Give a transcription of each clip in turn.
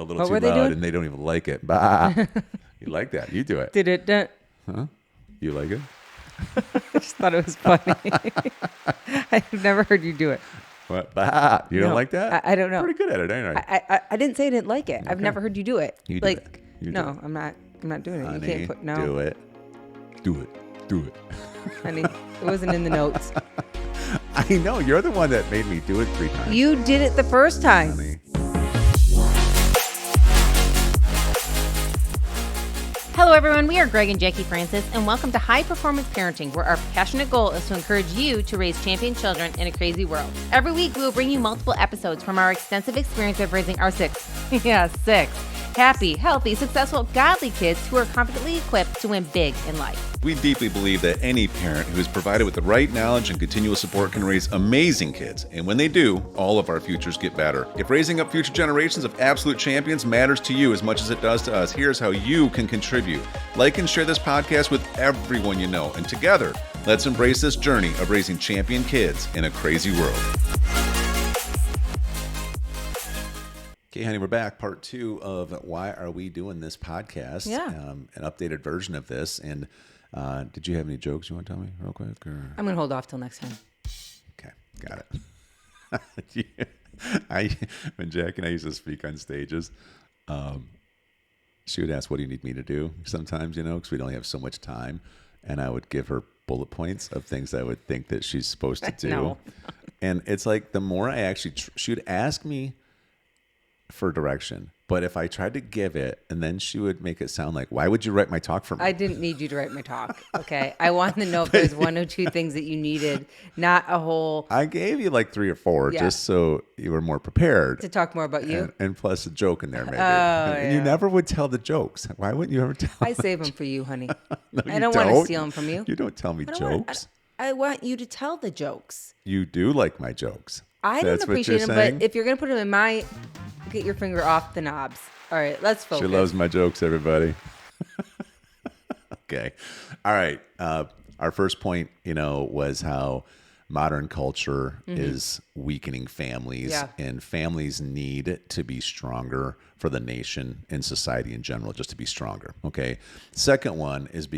little too loud, and they don't even like it. Bah. You like that? You do it. Did it? Huh? You like it? I just thought it was funny. I've never heard you do it. What? Bah. You don't like that? I don't know. Pretty good at it, ain't I? I didn't say I didn't like it. Okay. I've never heard you do it. You do it. You do it. I'm not doing it. Honey, you can't put no. Do it. Do it. Do it. Honey, it wasn't in the notes. I know. You're the one that made me do it 3 times. You did it the first time. Honey. Hello, everyone. We are Greg and Jacquie Francis, and welcome to High Performance Parenting, where our passionate goal is to encourage you to raise champion children in a crazy world. Every week, we will bring you multiple episodes from our extensive experience of raising our 6 happy, healthy, successful, godly kids who are confidently equipped to win big in life. We deeply believe that any parent who is provided with the right knowledge and continual support can raise amazing kids. And when they do, all of our futures get better. If raising up future generations of absolute champions matters to you as much as it does to us, here's how you can contribute. Like and share this podcast with everyone you know. And together, let's embrace this journey of raising champion kids in a crazy world. Okay, honey, we're back. Part 2 of Why Are We Doing This podcast. Yeah. An updated version of this. And did you have any jokes you want to tell me real quick? Or? I'm going to hold off till next time. Okay, got it. When Jack and I used to speak on stages, she would ask, what do you need me to do? Sometimes, because we'd only have so much time. And I would give her bullet points of things I would think that she's supposed to do. No. And it's like the more I actually, she would ask me for direction, but if I tried to give it, and then she would make it sound like, why would you write my talk for me? I didn't need you to write my talk. Okay. I wanted to know if there's 1 or 2 things that you needed, not a whole. I gave you like 3 or 4 just so you were more prepared. To talk more about you? And plus a joke in there, maybe. And you never would tell the jokes. Why wouldn't you ever tell I save them for you, honey. No, I don't want to steal them from you. You don't tell me jokes. I want you to tell the jokes. You do like my jokes. I don't appreciate them, but if you're going to put them in my... Get your finger off the knobs. All right, let's focus. She loves my jokes, everybody. Okay. All right. Our first point, was how modern culture is weakening families, and families need to be stronger for the nation and society in general, just to be stronger. Okay. Second point is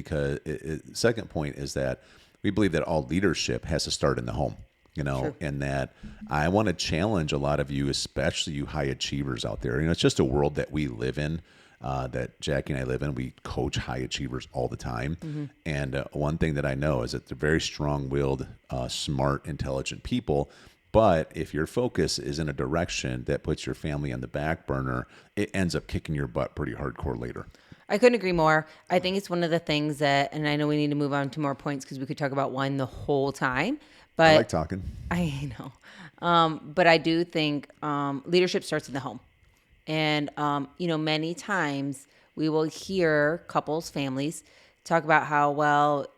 that we believe that all leadership has to start in the home. Sure. And that I want to challenge a lot of you, especially you high achievers out there. It's just a world that we live in, that Jackie and I live in. We coach high achievers all the time. And one thing that I know is that they're very strong-willed, smart, intelligent people. But if your focus is in a direction that puts your family on the back burner, it ends up kicking your butt pretty hardcore later. I couldn't agree more. I think it's one of the things that, and I know we need to move on to more points because we could talk about one the whole time. But I like talking. I know. But I do think leadership starts in the home. And, many times we will hear couples, families talk about how, well,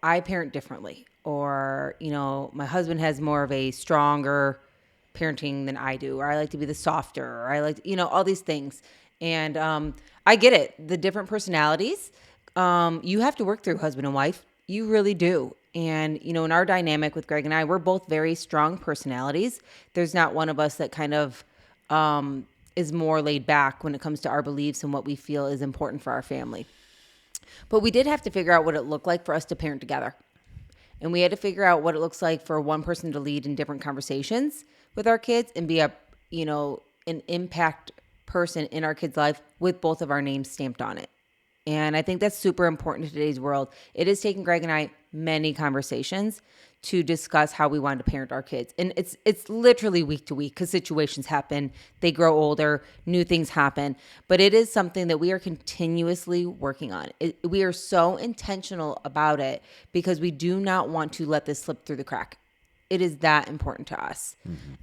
I parent differently. Or, my husband has more of a stronger parenting than I do. Or I like to be the softer. Or I like, all these things. And I get it. The different personalities, you have to work through husband and wife. You really do. And, in our dynamic with Greg and I, we're both very strong personalities. There's not one of us that kind of is more laid back when it comes to our beliefs and what we feel is important for our family. But we did have to figure out what it looked like for us to parent together. And we had to figure out what it looks like for one person to lead in different conversations with our kids and be an impact person in our kids' life with both of our names stamped on it. And I think that's super important in today's world. It has taken Greg and I many conversations to discuss how we want to parent our kids. And it's literally week to week because situations happen. They grow older, new things happen. But it is something that we are continuously working on. We are so intentional about it because we do not want to let this slip through the crack. It is that important to us.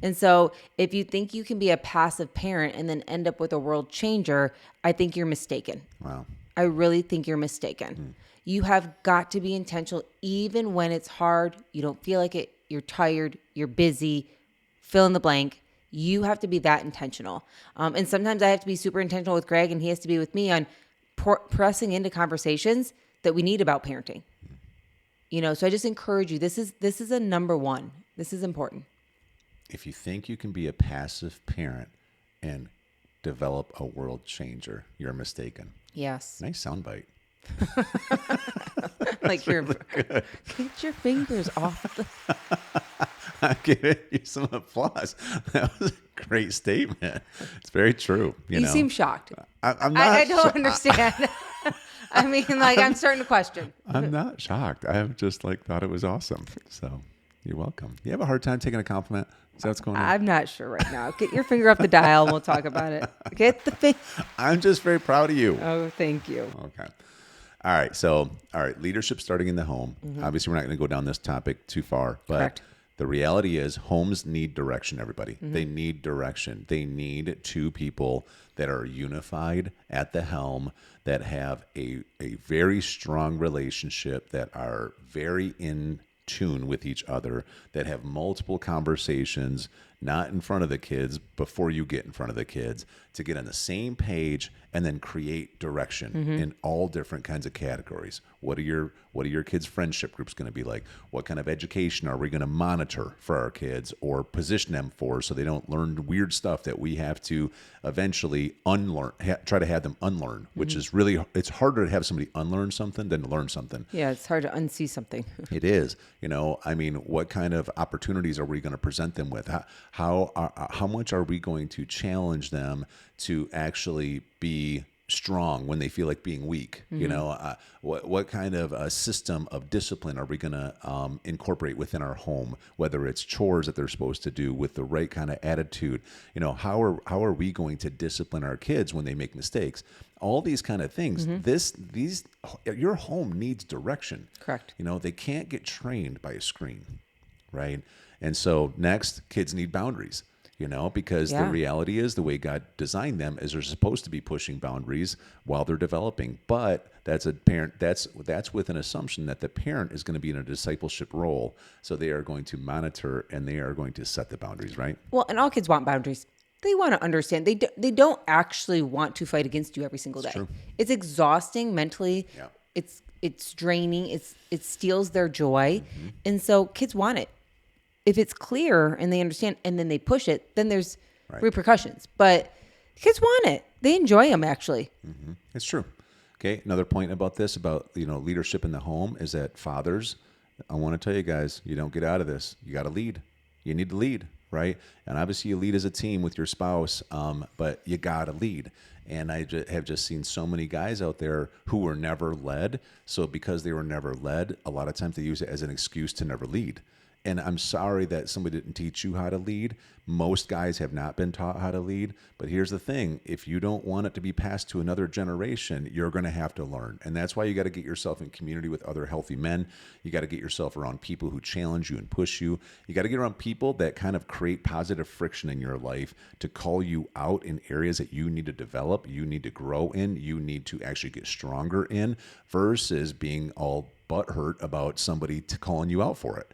And so if you think you can be a passive parent and then end up with a world changer, I think you're mistaken. Wow. I really think you're mistaken. You have got to be intentional even when it's hard, you don't feel like it, you're tired, you're busy, fill in the blank. You have to be that intentional. And sometimes I have to be super intentional with Greg and he has to be with me on pressing into conversations that we need about parenting. So I just encourage you, this is a number one. This is important. If you think you can be a passive parent and develop a world changer. You're mistaken. Yes. Nice soundbite. Like get your fingers off the... I'm giving you some applause. That was a great statement. It's very true. You know? seem shocked. I'm not. I don't understand. I mean, like, I'm starting to question. I'm not shocked. I just thought it was awesome. So you're welcome. You have a hard time taking a compliment? Is that what's going on? I'm not sure right now. Get your finger off the dial and we'll talk about it. Get the finger. I'm just very proud of you. Oh, thank you. Okay. All right. So, leadership starting in the home. Obviously, we're not going to go down this topic too far, but Correct. the reality is homes need direction, everybody. They need direction. They need two people that are unified at the helm, that have a very strong relationship, that are very in tune with each other, that have multiple conversations, not in front of the kids, before you get in front of the kids, to get on the same page and then create direction in all different kinds of categories. What are your kids' friendship groups going to be like? What kind of education are we going to monitor for our kids or position them for, so they don't learn weird stuff that we have to eventually unlearn, try to have them unlearn, which is really, it's harder to have somebody unlearn something than to learn something. Yeah, it's hard to unsee something. It is. I mean, what kind of opportunities are we going to present them with? How much are we going to challenge them to actually be strong when they feel like being weak? What kind of a system of discipline are we going to incorporate within our home, whether it's chores that they're supposed to do with the right kind of attitude? How are we going to discipline our kids when they make mistakes? All these kind of things. Your home needs direction. Correct. They can't get trained by a screen, right? And so next, kids need boundaries. Because the reality is, the way God designed them is they're supposed to be pushing boundaries while they're developing. But that's with an assumption that the parent is going to be in a discipleship role. So they are going to monitor and they are going to set the boundaries, right? Well, and all kids want boundaries. They want to understand. They don't actually want to fight against you every single day. True. It's exhausting mentally. Yeah. It's draining. It steals their joy. And so kids want it. If it's clear and they understand and then they push it, then there's repercussions. But kids want it. They enjoy them, actually. It's true. Okay. Another point about this, about, leadership in the home, is that fathers, I want to tell you guys, you don't get out of this. You got to lead. You need to lead, right? And obviously you lead as a team with your spouse, but you got to lead. And I have just seen so many guys out there who were never led. So because they were never led, a lot of times they use it as an excuse to never lead. And I'm sorry that somebody didn't teach you how to lead. Most guys have not been taught how to lead. But here's the thing. If you don't want it to be passed to another generation, you're going to have to learn. And that's why you got to get yourself in community with other healthy men. You got to get yourself around people who challenge you and push you. You got to get around people that kind of create positive friction in your life to call you out in areas that you need to develop, you need to grow in, you need to actually get stronger in, versus being all butthurt about somebody calling you out for it.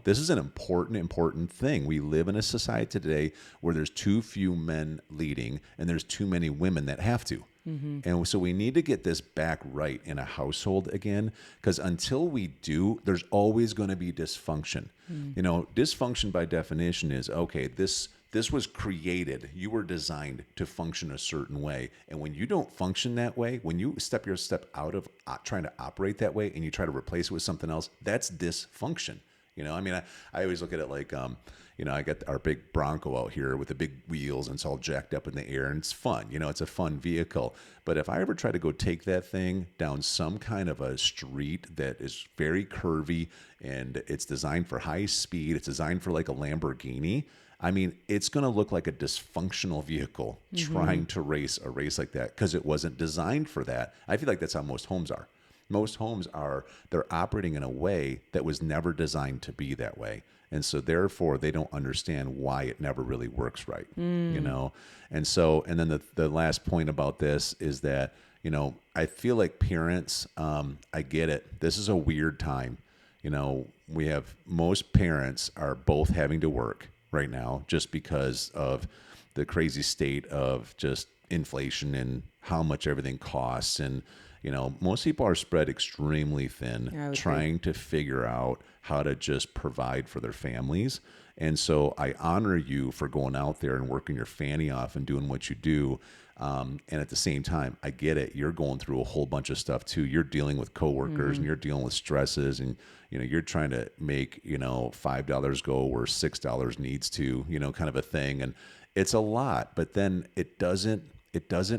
This is an important thing. We live in a society today where there's too few men leading and there's too many women that have to. And so we need to get this back right in a household again, because until we do, there's always going to be dysfunction. Dysfunction by definition is, okay, this was created. You were designed to function a certain way. And when you don't function that way, when you step out of trying to operate that way and you try to replace it with something else, that's dysfunction. I always look at it like, I got our big Bronco out here with the big wheels and it's all jacked up in the air and it's fun. It's a fun vehicle. But if I ever try to go take that thing down some kind of a street that is very curvy and it's designed for high speed, it's designed for like a Lamborghini, it's going to look like a dysfunctional vehicle trying to race a race like that, because it wasn't designed for that. I feel like that's how most homes are. Most homes they're operating in a way that was never designed to be that way. And so therefore they don't understand why it never really works right, And then the last point about this is that, I feel like parents, I get it. This is a weird time. We have, most parents are both having to work right now just because of the crazy state of just inflation and how much everything costs. And, most people are spread extremely thin trying to figure out how to just provide for their families. And so I honor you for going out there and working your fanny off and doing what you do. And at the same time, I get it. You're going through a whole bunch of stuff too. You're dealing with coworkers and you're dealing with stresses, and you're trying to make $5 go where $6 needs to, kind of a thing. And it's a lot, but then it doesn't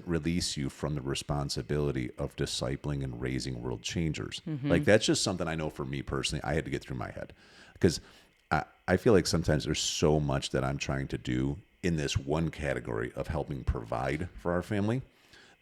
release you from the responsibility of discipling and raising world changers. Like, that's just something I know for me personally, I had to get through my head, because I feel like sometimes there's so much that I'm trying to do in this one category of helping provide for our family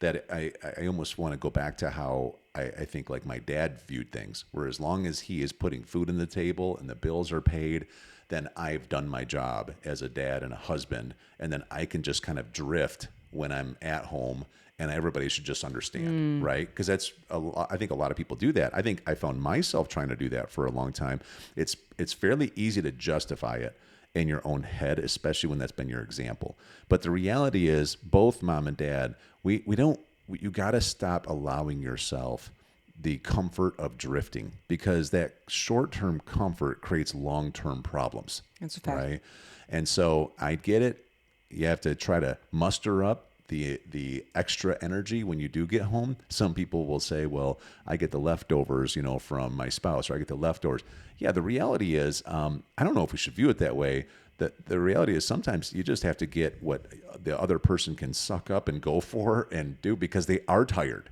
that I almost want to go back to how I think like my dad viewed things, where as long as he is putting food on the table and the bills are paid, then I've done my job as a dad and a husband, and then I can just kind of drift when I'm at home, and everybody should just understand, right? Because I think a lot of people do that. I think I found myself trying to do that for a long time. It's fairly easy to justify it in your own head, especially when that's been your example. But the reality is, both mom and dad, you got to stop allowing yourself the comfort of drifting, because that short-term comfort creates long-term problems. That's a fact. Right? And so I get it. You have to try to muster up the extra energy when you do get home. Some people will say, well, I get the leftovers, from my spouse, or I get the leftovers. Yeah, the reality is, I don't know if we should view it that way. The reality is sometimes you just have to get what the other person can suck up and go for and do, because they are tired,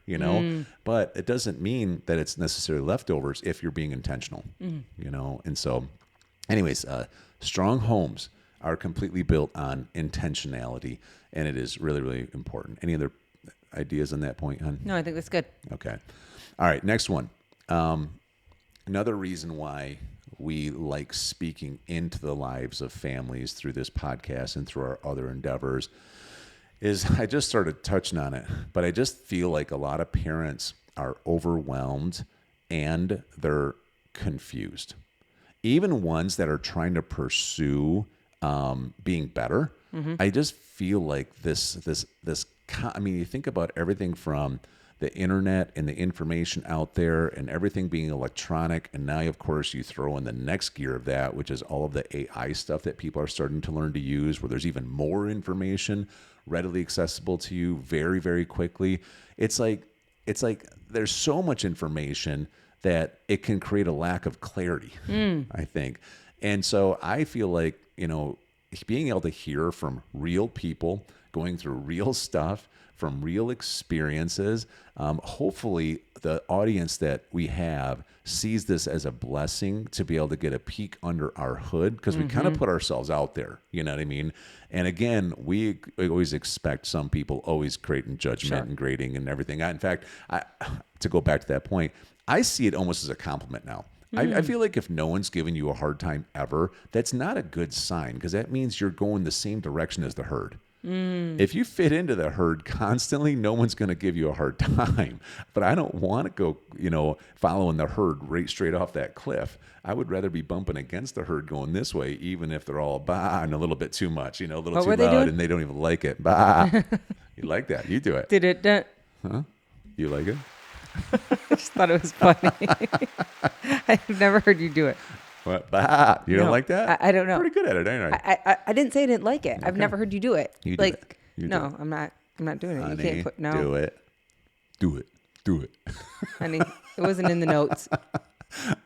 But it doesn't mean that it's necessarily leftovers if you're being intentional, And so anyways, strong homes are completely built on intentionality, and it is really, really important. Any other ideas on that point, hon? No, I think that's good. Okay. All right, next one. Another reason why we like speaking into the lives of families through this podcast and through our other endeavors is, I just started touching on it, but I just feel like a lot of parents are overwhelmed and they're confused. Even ones that are trying to pursue being better. I just feel like this. I mean, you think about everything from the internet and the information out there and everything being electronic. And now, of course, you throw in the next gear of that, which is all of the AI stuff that people are starting to learn to use, where there's even more information readily accessible to you very, very quickly. It's like there's so much information that it can create a lack of clarity, I think. And so I feel like, being able to hear from real people going through real stuff from real experiences, hopefully the audience that we have sees this as a blessing to be able to get a peek under our hood, because we kind of put ourselves out there, you know what I mean? And again, we always expect some people always creating judgment and grading and everything. In fact, to go back to that point, I see it almost as a compliment now. I feel like if no one's giving you a hard time ever, that's not a good sign, because that means you're going the same direction as the herd. If you fit into the herd constantly, no one's going to give you a hard time. But I don't want to go, following the herd right straight off that cliff. I would rather be bumping against the herd going this way, even if they're all bah and a little bit too much, a little too loud, and they don't even like it. Bah. You like that? You do it. Did it? Huh? You like it? I just thought it was funny. I've never heard you do it. What? Bah. You don't like that? I don't know. Pretty good at it, ain't I? I didn't say I didn't like it. Okay. I've never heard you do it. You do it. You no, do it. I'm not doing it. Honey, you can't put no. Do it. Do it. Do it. Honey, it wasn't in the notes.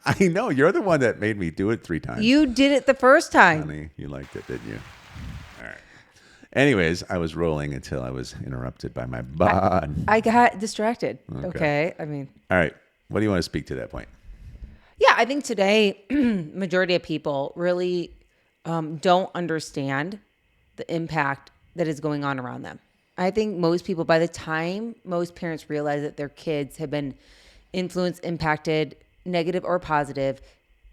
I know. You're the one that made me do it 3 times. You did it the first time. Honey, you liked it, didn't you? All right. Anyways, I was rolling until I was interrupted by my bod. I got distracted. Okay. I mean. All right. What do you want to speak to that point? Yeah, I think today, majority of people really don't understand the impact that is going on around them. I think most people, by the time most parents realize that their kids have been influenced, impacted, negative or positive,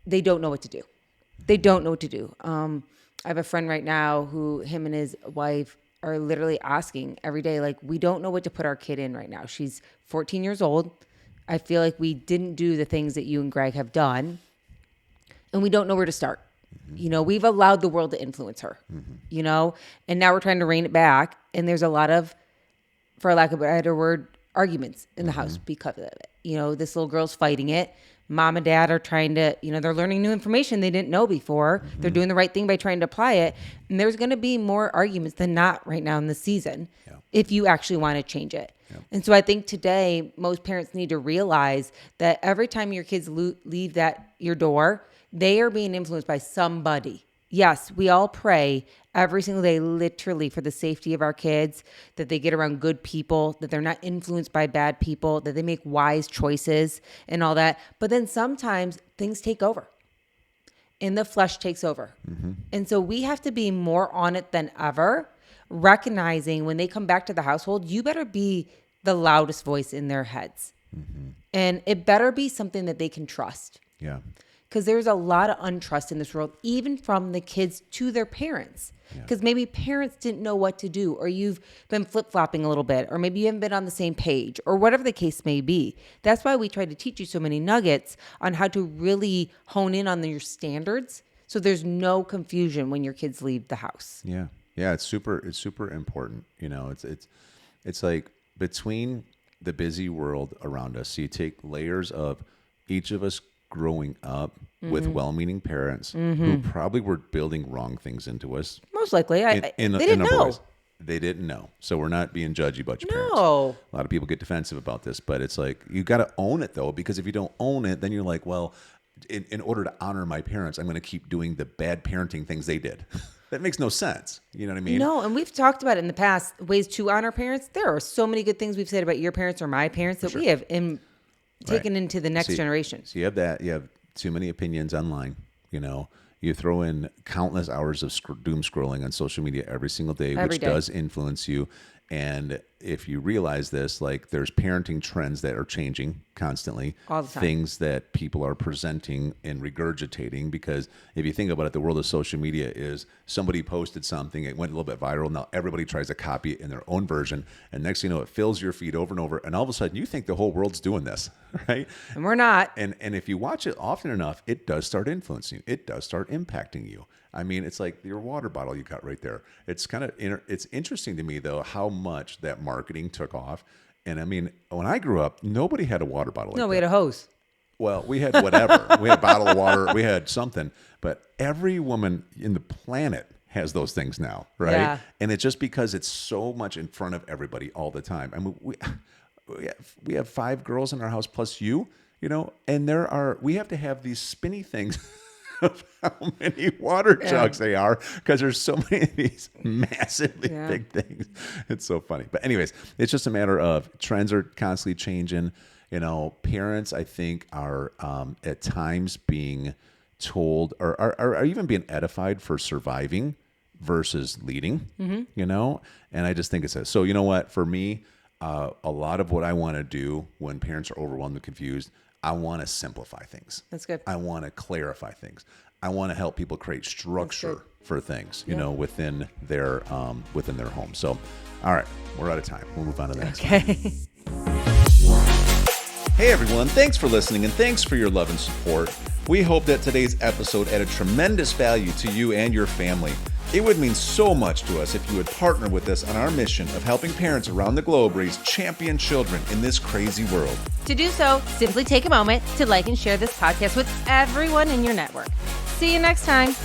they don't know what to do. They don't know what to do. I have a friend right now who him and his wife are literally asking every day, like, we don't know what to put our kid in right now. She's 14 years old. I feel like we didn't do the things that you and Greg have done, and we don't know where to start. We've allowed the world to influence her, and now we're trying to rein it back. And there's a lot of for lack of a better word, arguments in the house because of it. This little girl's fighting it. Mom and dad are trying to, they're learning new information they didn't know before. They're doing the right thing by trying to apply it. And there's going to be more arguments than not right now in the season if you actually want to change it. Yeah. And so I think today, most parents need to realize that every time your kids leave your door, they are being influenced by somebody. Yes, we all pray every single day, literally, for the safety of our kids, that they get around good people, that they're not influenced by bad people, that they make wise choices and all that. But then sometimes things take over and the flesh takes over. And so we have to be more on it than ever, recognizing when they come back to the household, you better be the loudest voice in their heads. And it better be something that they can trust. Yeah. Because there's a lot of untrust in this world, even from the kids to their parents. Because maybe parents didn't know what to do, or you've been flip-flopping a little bit, or maybe you haven't been on the same page, or whatever the case may be. That's why we try to teach you so many nuggets on how to really hone in on your standards, so there's no confusion when your kids leave the house. Yeah. Yeah, it's super important. It's like between the busy world around us, so you take layers of each of us growing up with well-meaning parents who probably were building wrong things into us. Most likely. They didn't know. They didn't know. So we're not being judgy about your parents. No. A lot of people get defensive about this, but it's like, you got to own it though, because if you don't own it, then you're like, well, in order to honor my parents, I'm going to keep doing the bad parenting things they did. That makes no sense. You know what I mean? No, and we've talked about it in the past, ways to honor parents. There are so many good things we've said about your parents or my parents that we have taken into the next generation. So you have too many opinions online. You throw in countless hours of doom scrolling on social media every single day, which does influence you. And if you realize this, like, there's parenting trends that are changing constantly, all the time. Things that people are presenting and regurgitating, because if you think about it, the world of social media is somebody posted something, it went a little bit viral. Now everybody tries to copy it in their own version. And next thing you know, it fills your feed over and over. And all of a sudden you think the whole world's doing this, right? And we're not. And if you watch it often enough, it does start influencing you. It does start impacting you. I mean, it's like your water bottle you got right there. It's kind of it's interesting to me, though, how much that marketing took off. And I mean, when I grew up, nobody had a water bottle. We had a hose. Well, we had whatever. We had a bottle of water. We had something. But every woman in the planet has those things now, right? Yeah. And it's just because it's so much in front of everybody all the time. I mean, we have 5 girls in our house plus you, and we have to have these spinny things of how many water jugs they are, because there's so many of these massively big things. It's so funny. But anyways, it's just a matter of trends are constantly changing. Parents, I think, are at times being told or are even being edified for surviving versus leading, and I just think it's so, what, for me, a lot of what I want to do when parents are overwhelmed and confused, I want to simplify things. That's good. I want to clarify things. I want to help people create structure for things, within their home. So, all right, we're out of time. We'll move on to the next one. Hey everyone, thanks for listening and thanks for your love and support. We hope that today's episode added tremendous value to you and your family. It would mean so much to us if you would partner with us on our mission of helping parents around the globe raise champion children in this crazy world. To do so, simply take a moment to like and share this podcast with everyone in your network. See you next time.